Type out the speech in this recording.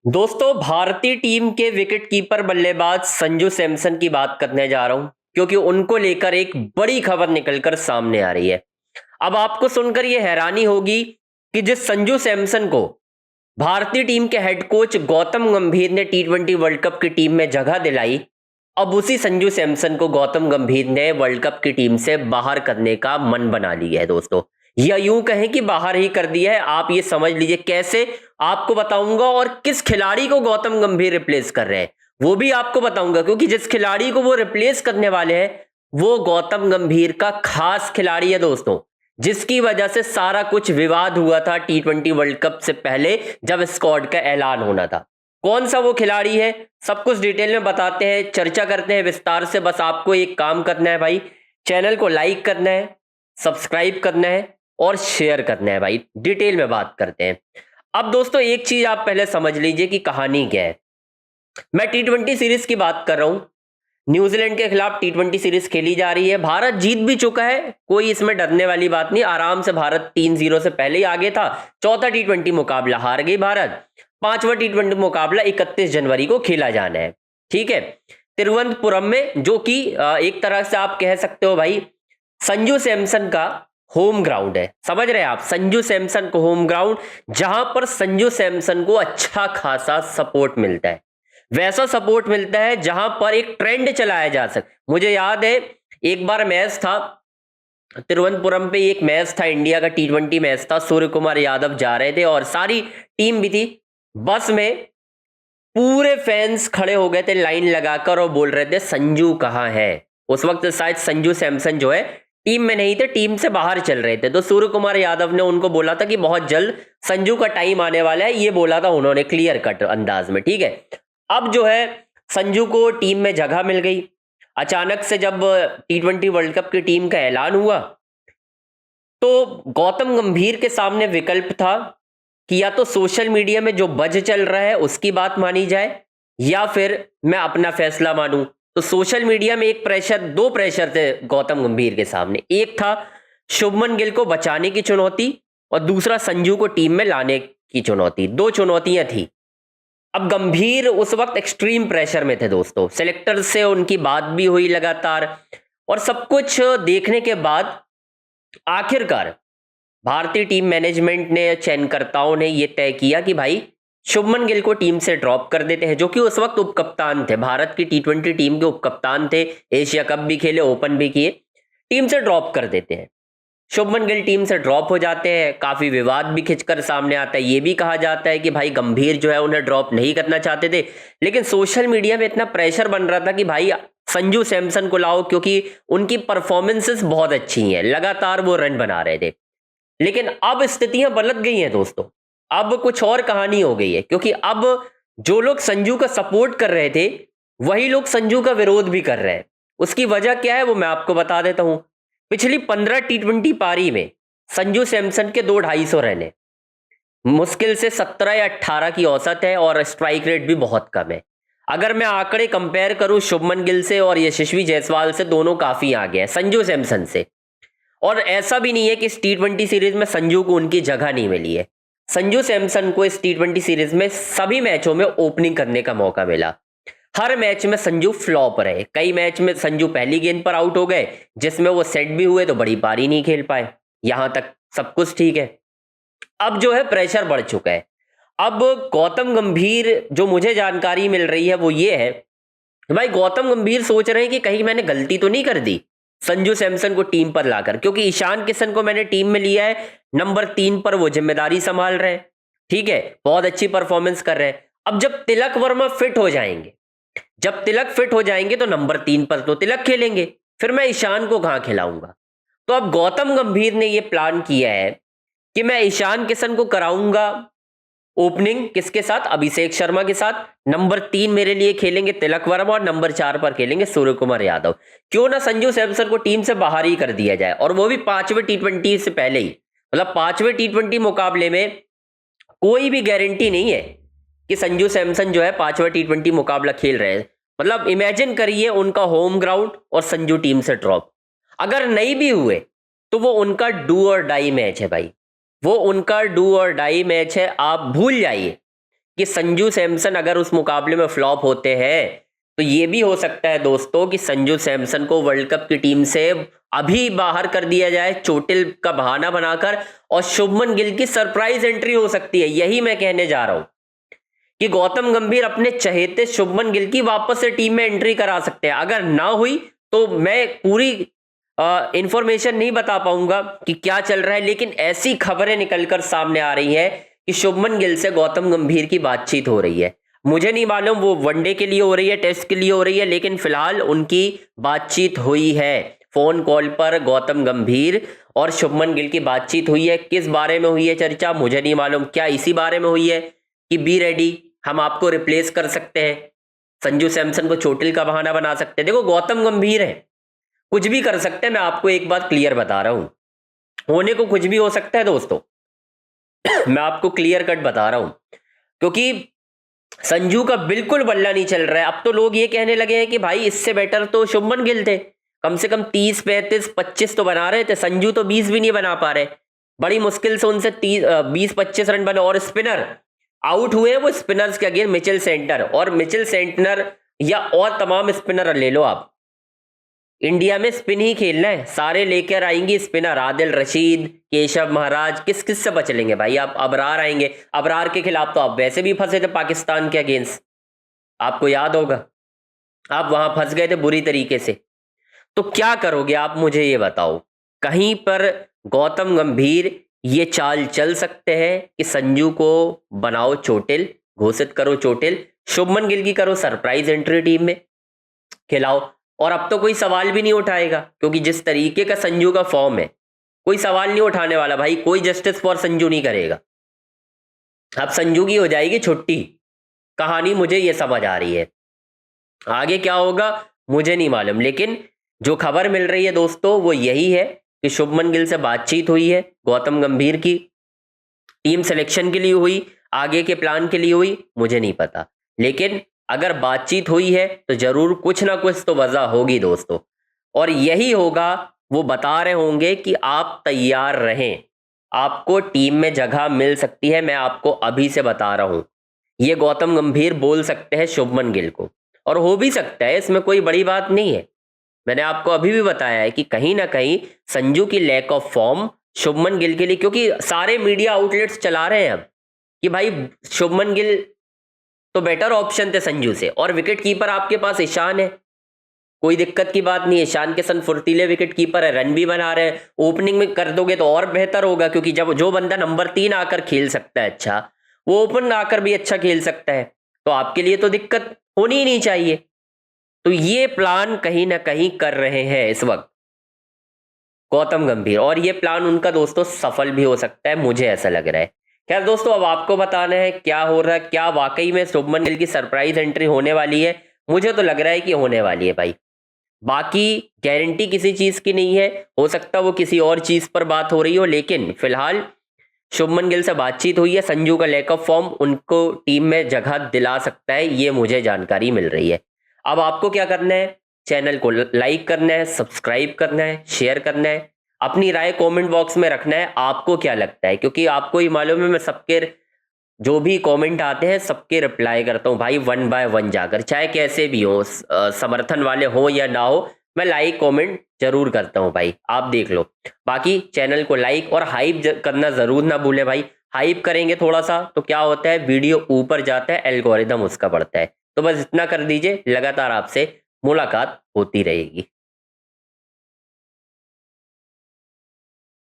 दोस्तों, भारतीय टीम के विकेटकीपर बल्लेबाज संजू सैमसन की बात करने जा रहा हूं क्योंकि उनको लेकर एक बड़ी खबर निकलकर सामने आ रही है। अब आपको सुनकर यह हैरानी होगी कि जिस संजू सैमसन को भारतीय टीम के हेड कोच गौतम गंभीर ने टी20 वर्ल्ड कप की टीम में जगह दिलाई, अब उसी संजू सैमसन को गौतम गंभीर ने वर्ल्ड कप की टीम से बाहर करने का मन बना लिया है दोस्तों, या यूं कहें कि बाहर ही कर दिया है। आप ये समझ लीजिए कैसे, आपको बताऊंगा। और किस खिलाड़ी को गौतम गंभीर रिप्लेस कर रहे हैं वो भी आपको बताऊंगा, क्योंकि जिस खिलाड़ी को वो रिप्लेस करने वाले हैं वो गौतम गंभीर का खास खिलाड़ी है दोस्तों, जिसकी वजह से सारा कुछ विवाद हुआ था टी20 वर्ल्ड कप से पहले जब स्क्वाड का ऐलान होना था। कौन सा वो खिलाड़ी है, सब कुछ डिटेल में बताते हैं, चर्चा करते हैं विस्तार से। बस आपको एक काम करना है भाई, चैनल को लाइक करना है, सब्सक्राइब करना है और शेयर करना है भाई। डिटेल में बात करते हैं। अब दोस्तों, एक चीज आप पहले समझ लीजिए कि कहानी क्या है। मैं टी20 सीरीज की बात कर रहा हूं। न्यूजीलैंड के खिलाफ टी20 सीरीज खेली जा रही है। भारत जीत भी चुका है, कोई इसमें डरने वाली बात नहीं। आराम से भारत 3-0 से पहले ही आगे था। चौथा टी20 मुकाबला हार गई भारत। पांचवा टी20 मुकाबला 31 जनवरी को खेला जाना है, ठीक है, तिरुवनंतपुरम में, जो कि एक तरह से आप कह सकते हो भाई संजू सैमसन का होम ग्राउंड है। समझ रहे हैं आप, संजू सैमसन को होम ग्राउंड, जहां पर संजू सैमसन को अच्छा खासा सपोर्ट मिलता है। वैसा सपोर्ट मिलता है जहां पर एक ट्रेंड चलाया जा सके। मुझे याद है एक बार मैच था तिरुवनंतपुरम पे, एक मैच था, इंडिया का टी20 मैच था। सूर्य कुमार यादव जा रहे थे और सारी टीम भी थी। बस में पूरे फैंस खड़े हो गए थे लाइन लगाकर और बोल रहे थे संजू कहाँ है। उस वक्त शायद संजू सैमसन जो है टीम में नहीं थे, टीम से बाहर चल रहे थे। तो सूर्य कुमार यादव ने उनको बोला था कि बहुत जल्द संजू का टाइम आने वाला है, ये बोला था उन्होंने क्लियर कट अंदाज में, ठीक है। अब जो है संजू को टीम में जगह मिल गई। अचानक से जब टी20 वर्ल्ड कप की टीम का ऐलान हुआ तो गौतम गंभीर के सामने विकल्प था कि या तो सोशल मीडिया में जो बज चल रहा है उसकी बात मानी जाए, या फिर मैं अपना फैसला मानूं। तो सोशल मीडिया में दो प्रेशर थे गौतम गंभीर के सामने। एक था शुभमन गिल को बचाने की चुनौती और दूसरा संजू को टीम में लाने की चुनौती। दो चुनौतियां थी। अब गंभीर उस वक्त एक्सट्रीम प्रेशर में थे दोस्तों। सेलेक्टर से उनकी बात भी हुई लगातार, और सब कुछ देखने के बाद आखिरकार भारतीय टीम मैनेजमेंट ने, चयनकर्ताओं ने यह तय किया कि भाई शुभमन गिल को टीम से ड्रॉप कर देते हैं, जो कि उस वक्त उपकप्तान थे, भारत की टी20 टीम के उपकप्तान थे। एशिया कप भी खेले, ओपन भी किए। टीम से ड्रॉप कर देते हैं। शुभमन गिल टीम से ड्रॉप हो जाते हैं। काफी विवाद भी खिंचकर सामने आता है। यह भी कहा जाता है कि भाई गंभीर जो है उन्हें ड्रॉप नहीं करना चाहते थे, लेकिन सोशल मीडिया में इतना प्रेशर बन रहा था कि भाई संजू सैमसन को लाओ, क्योंकि उनकी परफॉर्मेंसेस बहुत अच्छी हैं, लगातार वो रन बना रहे थे। लेकिन अब स्थितियां पलट गई हैं दोस्तों। अब कुछ और कहानी हो गई है, क्योंकि अब जो लोग संजू का सपोर्ट कर रहे थे वही लोग संजू का विरोध भी कर रहे हैं। उसकी वजह क्या है वो मैं आपको बता देता हूं। पिछली 15 टी20 पारी में संजू सैमसन के 2-250 रन है। मुश्किल से 17 या 18 की औसत है और स्ट्राइक रेट भी बहुत कम है। अगर मैं आंकड़े कंपेयर करूं शुभमन गिल से और यशस्वी जायसवाल से, दोनों काफी आगे हैं संजू सैमसन से। और ऐसा भी नहीं है कि इस टी20 सीरीज में संजू को उनकी जगह नहीं मिली है। संजू सैमसन को इस टी20 सीरीज में सभी मैचों में ओपनिंग करने का मौका मिला। हर मैच में संजू फ्लॉप रहे। कई मैच में संजू पहली गेंद पर आउट हो गए, जिसमें वो सेट भी हुए तो बड़ी पारी नहीं खेल पाए। यहां तक सब कुछ ठीक है। अब जो है प्रेशर बढ़ चुका है। अब गौतम गंभीर, जो मुझे जानकारी मिल रही है वो ये है, भाई गौतम गंभीर सोच रहे हैं कि कहीं मैंने गलती तो नहीं कर दी संजू सैमसन को टीम पर लाकर, क्योंकि ईशान किशन को मैंने टीम में लिया है, नंबर 3 पर वो जिम्मेदारी संभाल रहे हैं, ठीक है, बहुत अच्छी परफॉर्मेंस कर रहे हैं। अब जब तिलक वर्मा फिट हो जाएंगे, जब तिलक फिट हो जाएंगे तो नंबर 3 पर तो तिलक खेलेंगे, फिर मैं ईशान को कहां खिलाऊंगा। तो अब गौतम गंभीर ने यह प्लान किया है कि मैं ईशान किशन को कराऊंगा ओपनिंग, किसके साथ, अभिषेक शर्मा के साथ। नंबर 3 मेरे लिए खेलेंगे तिलक वर्मा और नंबर 4 पर खेलेंगे सूर्य कुमार यादव। क्यों ना संजू सैमसन को टीम से बाहर ही कर दिया जाए, और वो भी 5वें टी20 से पहले ही। मतलब 5वें टी20 मुकाबले में कोई भी गारंटी नहीं है कि संजू सैमसन जो है 5वां टी20 मुकाबला खेल रहे हैं। मतलब इमेजिन करिए उनका होम ग्राउंड और संजू टीम से ड्रॉप। अगर नहीं भी हुए तो वो उनका डू और डाई मैच है भाई, वो उनका डू और डाई मैच है। आप भूल जाइए कि संजू सैमसन अगर उस मुकाबले में फ्लॉप होते हैं तो ये भी हो सकता है दोस्तों कि संजू सैमसन को वर्ल्ड कप की टीम से अभी बाहर कर दिया जाए चोटिल का बहाना बनाकर, और शुभमन गिल की सरप्राइज एंट्री हो सकती है। यही मैं कहने जा रहा हूं कि गौतम गंभीर अपने चहेते शुभमन गिल की वापस से टीम में एंट्री करा सकते हैं। अगर ना हुई तो मैं पूरी इंफॉर्मेशन नहीं बता पाऊंगा कि क्या चल रहा है, लेकिन ऐसी खबरें निकलकर सामने आ रही है कि शुभमन गिल से गौतम गंभीर की बातचीत हो रही है। मुझे नहीं मालूम वो वनडे के लिए हो रही है, टेस्ट के लिए हो रही है, लेकिन फिलहाल उनकी बातचीत हुई है। फोन कॉल पर गौतम गंभीर और शुभमन गिल की बातचीत हुई है। किस बारे में हुई है चर्चा मुझे नहीं मालूम। क्या इसी बारे में हुई है कि बी रेडी, हम आपको रिप्लेस कर सकते हैं, संजू सैमसन को चोटिल का बहाना बना सकते हैं। देखो गौतम गंभीर है, कुछ भी कर सकते हैं। मैं आपको एक बात क्लियर बता रहा हूं, होने को कुछ भी हो सकता है दोस्तों। मैं आपको क्लियर कट बता रहा हूं, क्योंकि संजू का बिल्कुल बल्ला नहीं चल रहा है। अब तो लोग ये कहने लगे हैं कि भाई इससे बेटर तो शुभमन गिल थे, कम से कम 30, 35, 25 तो बना रहे थे। संजू तो 20 भी नहीं बना पा रहे, बड़ी मुश्किल से उनसे 20-25 रन बने। और स्पिनर आउट हुए वो स्पिनर्स के अगेंस्ट मिचेल सेंटर, और मिचेल सेंटर या और तमाम स्पिनर ले लो आप, इंडिया में स्पिन ही खेलना है, सारे लेकर आएंगे स्पिनर। आदिल रशीद, केशव महाराज, किस किस से बच लेंगे भाई आप? अबरार आएंगे, अबरार के खिलाफ तो आप वैसे भी फंसे थे पाकिस्तान के अगेंस्ट, आपको याद होगा, आप वहां फंस गए थे बुरी तरीके से। तो क्या करोगे आप, मुझे ये बताओ। कहीं पर गौतम गंभीर ये चाल चल सकते हैं कि संजू को बनाओ चोटिल, घोषित करो चोटिल, शुभमन गिल की करो सरप्राइज एंट्री टीम में, खिलाओ। और अब तो कोई सवाल भी नहीं उठाएगा, क्योंकि जिस तरीके का संजू का फॉर्म है कोई सवाल नहीं उठाने वाला भाई, कोई जस्टिस फॉर संजू नहीं करेगा। अब संजू की हो जाएगी छुट्टी, कहानी मुझे ये समझ आ रही है। आगे क्या होगा मुझे नहीं मालूम, लेकिन जो खबर मिल रही है दोस्तों वो यही है कि शुभमन गिल से बातचीत हुई है गौतम गंभीर की, टीम सिलेक्शन के लिए हुई, आगे के प्लान के लिए हुई, मुझे नहीं पता। लेकिन अगर बातचीत हुई है तो जरूर कुछ ना कुछ तो वजह होगी दोस्तों, और यही होगा। वो बता रहे होंगे कि आप तैयार रहें, आपको टीम में जगह मिल सकती है। मैं आपको अभी से बता रहा हूं, ये गौतम गंभीर बोल सकते हैं शुभमन गिल को, और हो भी सकता है, इसमें कोई बड़ी बात नहीं है। मैंने आपको अभी भी बताया है कि कहीं ना कहीं संजू की lack of form Shubman Gill के लिए, क्योंकि सारे मीडिया आउटलेट्स चला रहे हैं अब कि भाई शुभमन गिल तो बेटर ऑप्शन थे संजू से, और विकेट कीपर आपके पास ईशान है, कोई दिक्कत की बात नहीं है। ईशान के सन फुर्तीले विकेट कीपर है, रन भी बना रहे हैं, ओपनिंग में कर दोगे तो और बेहतर होगा, क्योंकि जब जो बंदा नंबर 3 आकर खेल सकता है अच्छा, वो ओपन आकर भी अच्छा खेल सकता है, तो आपके लिए तो दिक्कत होनी ही नहीं चाहिए। तो ये प्लान कहीं ना कहीं कर रहे हैं इस वक्त गौतम गंभीर, और ये प्लान उनका दोस्तों सफल भी हो सकता है, मुझे ऐसा लग रहा है। खैर दोस्तों, अब आपको बताना है क्या हो रहा है, क्या वाकई में शुभमन गिल की सरप्राइज एंट्री होने वाली है। मुझे तो लग रहा है कि होने वाली है भाई, बाकी गारंटी किसी चीज की नहीं है, हो सकता वो किसी और चीज पर बात हो रही हो, लेकिन फिलहाल शुभमन गिल से बातचीत हुई है। संजू का लैक ऑफ फॉर्म उनको टीम में जगह दिला सकता है, ये मुझे जानकारी मिल रही है। अब आपको क्या करना है, चैनल को लाइक करना है, सब्सक्राइब करना है, शेयर करना है, अपनी राय कमेंट बॉक्स में रखना है। आपको क्या लगता है, क्योंकि आपको ही मालूम है मैं सबके जो भी कमेंट आते हैं सबके रिप्लाई करता हूं भाई, 1 बाय 1 जाकर, चाहे कैसे भी हो, समर्थन वाले हो या ना हो, मैं लाइक कमेंट जरूर करता हूं भाई, आप देख लो। बाकी चैनल को लाइक और हाइप करना जरूर ना भूले भाई, हाइप करेंगे थोड़ा सा तो क्या होता है, वीडियो ऊपर जाता है, एल्गोरिदम उसका बढ़ता है। तो बस इतना कर दीजिए, लगातार आपसे मुलाकात होती रहेगी।